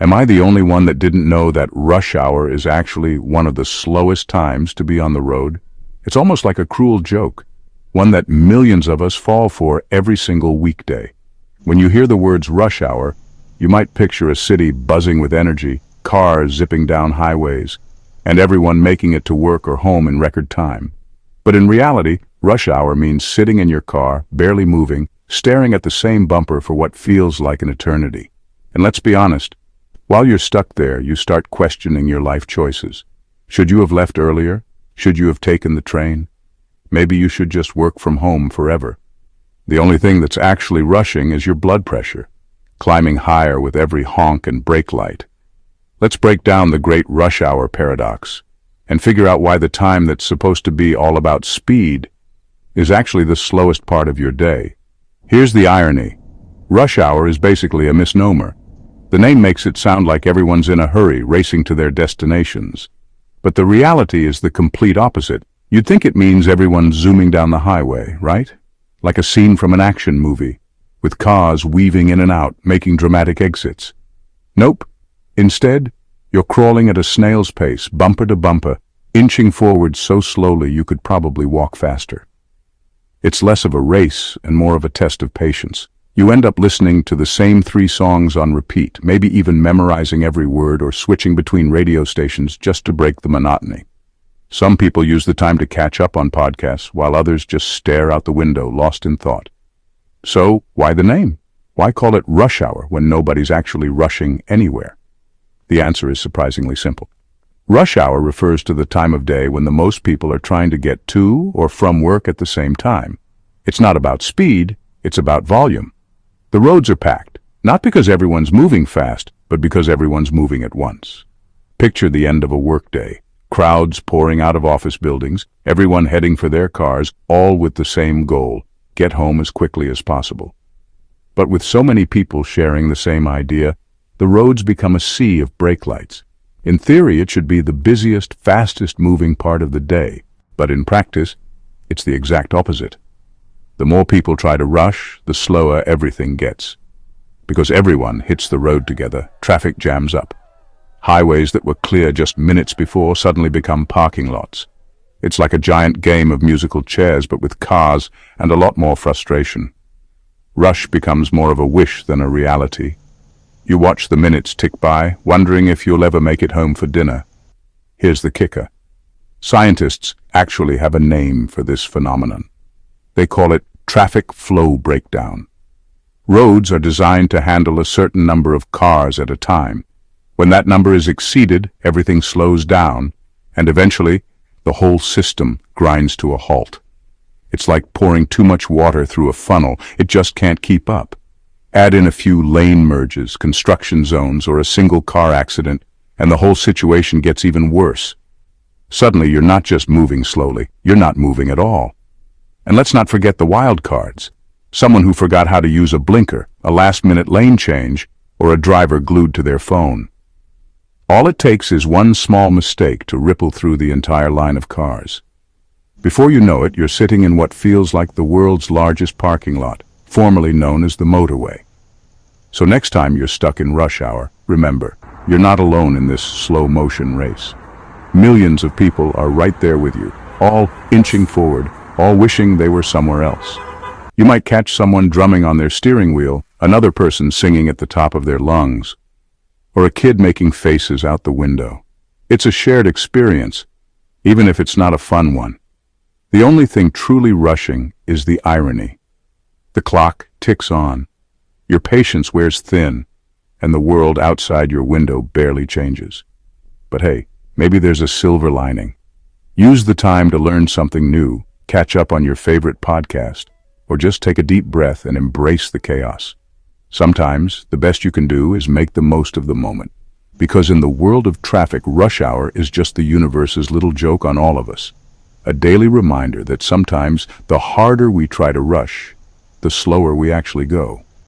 Am I the only one that didn't know that rush hour is actually one of the slowest times to be on the road? It's almost like a cruel joke, one that millions of us fall for every single weekday. When you hear the words rush hour, you might picture a city buzzing with energy, cars zipping down highways, and everyone making it to work or home in record time. But in reality, rush hour means sitting in your car, barely moving, staring at the same bumper for what feels like an eternity. And let's be honest, while you're stuck there, you start questioning your life choices. Should you have left earlier? Should you have taken the train? Maybe you should just work from home forever. The only thing that's actually rushing is your blood pressure, climbing higher with every honk and brake light. Let's break down the great rush hour paradox and figure out why the time that's supposed to be all about speed is actually the slowest part of your day. Here's the irony. Rush hour is basically a misnomer. The name makes it sound like everyone's in a hurry, racing to their destinations. But the reality is the complete opposite. You'd think it means everyone's zooming down the highway, right? Like a scene from an action movie, with cars weaving in and out, making dramatic exits. Nope. Instead, you're crawling at a snail's pace, bumper to bumper, inching forward so slowly you could probably walk faster. It's less of a race and more of a test of patience. You end up listening to the same 3 songs on repeat, maybe even memorizing every word or switching between radio stations just to break the monotony. Some people use the time to catch up on podcasts, while others just stare out the window, lost in thought. So, why the name? Why call it rush hour when nobody's actually rushing anywhere? The answer is surprisingly simple. Rush hour refers to the time of day when the most people are trying to get to or from work at the same time. It's not about speed, it's about volume. The roads are packed, not because everyone's moving fast, but because everyone's moving at once. Picture the end of a workday. Crowds pouring out of office buildings, everyone heading for their cars, all with the same goal: get home as quickly as possible. But with so many people sharing the same idea, the roads become a sea of brake lights. In theory, it should be the busiest, fastest moving part of the day, but in practice, it's the exact opposite. The more people try to rush, the slower everything gets. Because everyone hits the road together, traffic jams up. Highways that were clear just minutes before suddenly become parking lots. It's like a giant game of musical chairs, but with cars and a lot more frustration. Rush becomes more of a wish than a reality. You watch the minutes tick by, wondering if you'll ever make it home for dinner. Here's the kicker. Scientists actually have a name for this phenomenon. They call it traffic flow breakdown. Roads are designed to handle a certain number of cars at a time. When that number is exceeded, everything slows down, and eventually, the whole system grinds to a halt. It's like pouring too much water through a funnel. It just can't keep up. Add in a few lane merges, construction zones, or a single car accident, and the whole situation gets even worse. Suddenly, you're not just moving slowly, you're not moving at all. And let's not forget the wild cards. Someone who forgot how to use a blinker, a last-minute lane change, or a driver glued to their phone. All it takes is one small mistake to ripple through the entire line of cars. Before you know it, you're sitting in what feels like the world's largest parking lot, formerly known as the motorway. So next time you're stuck in rush hour, remember, you're not alone in this slow-motion race. Millions of people are right there with you, all inching forward, all wishing they were somewhere else. You might catch someone drumming on their steering wheel, another person singing at the top of their lungs, or a kid making faces out the window. It's a shared experience, even if it's not a fun one. The only thing truly rushing is the irony. The clock ticks on, your patience wears thin, and the world outside your window barely changes. But hey, maybe there's a silver lining. Use the time to learn something new, catch up on your favorite podcast, or just take a deep breath and embrace the chaos. Sometimes, the best you can do is make the most of the moment. Because in the world of traffic, rush hour is just the universe's little joke on all of us. A daily reminder that sometimes the harder we try to rush, the slower we actually go.